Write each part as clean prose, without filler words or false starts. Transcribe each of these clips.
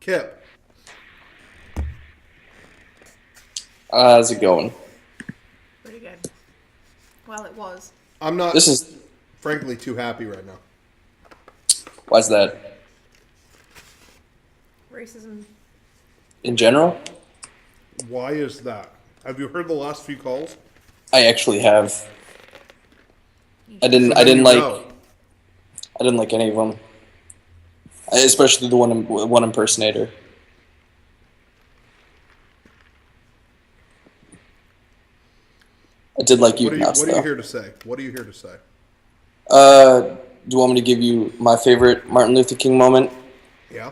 Kip. How's it going? Pretty good. Well, it was. I'm not, This is... frankly, too happy right now. Why's that? Racism. In general? Why is that? Have you heard the last few calls? I actually have. I didn't like any of them. Especially the one impersonator. I did like you. What are you here to say? What are you here to say? Do you want me to give you my favorite Martin Luther King moment? Yeah.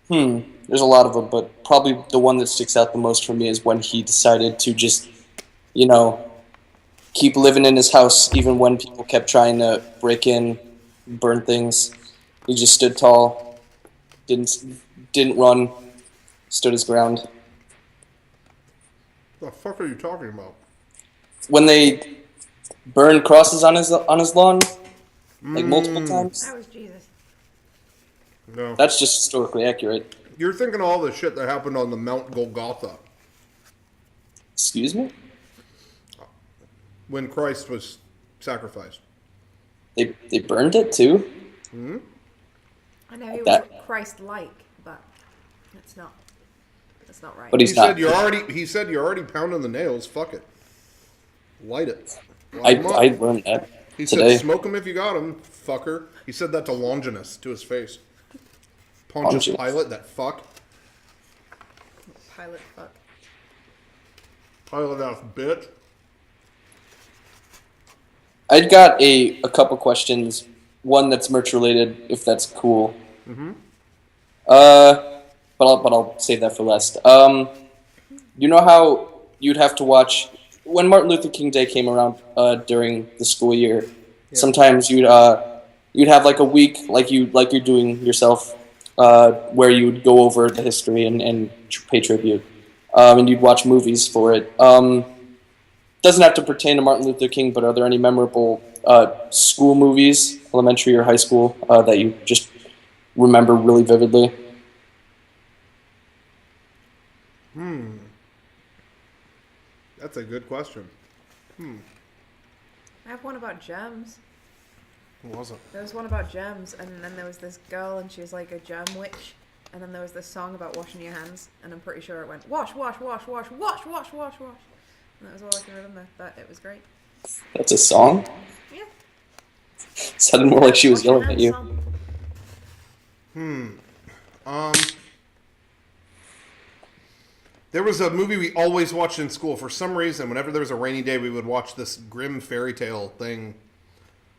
There's a lot of them, but probably the one that sticks out the most for me is when he decided to just, keep living in his house even when people kept trying to break in, burn things. He just stood tall, didn't run, stood his ground. The fuck are you talking about? When they burned crosses on his lawn, like multiple times. That was Jesus. No. That's just historically accurate. You're thinking of all the shit that happened on the Mount Golgotha Excuse me? when Christ was sacrificed. They burned it too? I know he was That- Christ-like, but that's not right. But He he's not. said you're already pounding the nails. Fuck it. Light it. Light 'em up. I learned that He today. said, "Smoke him if you got him, fucker." He said that to Longinus, to his face. Pontius Longinus. Pilate, that fuck. Pilot fuck. Pilate ass bitch. I'd got a couple questions. One that's merch related, if that's cool. But I'll save that for last. You know how you'd have to watch when Martin Luther King Day came around during the school year. Sometimes you'd have like a week like you're doing yourself, where you would go over the history and pay tribute, and you'd watch movies for it. Doesn't have to pertain to Martin Luther King, but are there any memorable school movies, elementary or high school, that you just remember really vividly? That's a good question. I have one about gems. What was it? There was one about gems, and then there was this girl, and she was like a gem witch. And then there was this song about washing your hands, and I'm pretty sure it went wash, wash, wash, wash, wash, wash, wash, wash. And that was all I can remember. But it was great. That's a song? Yeah. Sounded more like she was Wash your yelling at hands you. song. There was a movie we always watched in school. For some reason, whenever there was a rainy day, we would watch this grim fairy tale thing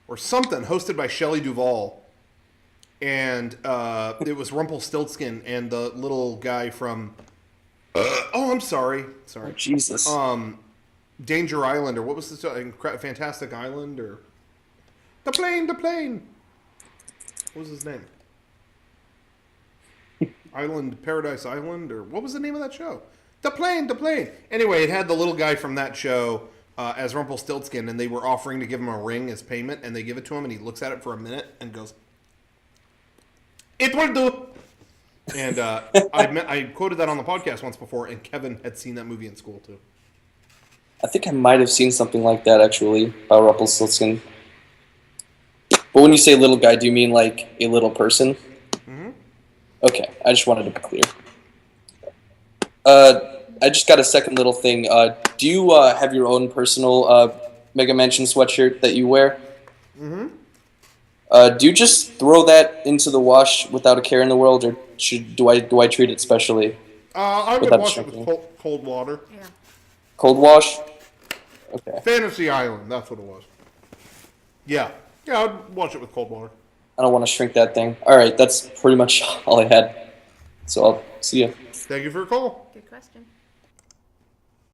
or something hosted by Shelley Duvall. And it was Rumpelstiltskin and the little guy from... oh, I'm sorry. Oh, Jesus. Danger Island, or what was this? Fantastic Island, or... The plane! What was his name? Paradise Island, or what was the name of that show? The plane! Anyway, it had the little guy from that show as Rumpelstiltskin, and they were offering to give him a ring as payment, and they give it to him, and he looks at it for a minute and goes, "It will do!" And I quoted that on the podcast once before, and Kevin had seen that movie in school, too. I think I might have seen something like that, actually, about Rumpelstiltskin. But when you say little guy, do you mean like a little person? Mm-hmm. Okay, I just wanted to be clear. I just got a second little thing. Do you have your own personal Mega Mansion sweatshirt that you wear? Mm-hmm. Do you just throw that into the wash without a care in the world, or do I treat it specially? I would wash it with cold water. Yeah. Cold wash? Okay. Fantasy Island, that's what it was. Yeah, I'd wash it with cold water. I don't want to shrink that thing. All right, that's pretty much all I had. So I'll see you. Thank you for your call. Good question.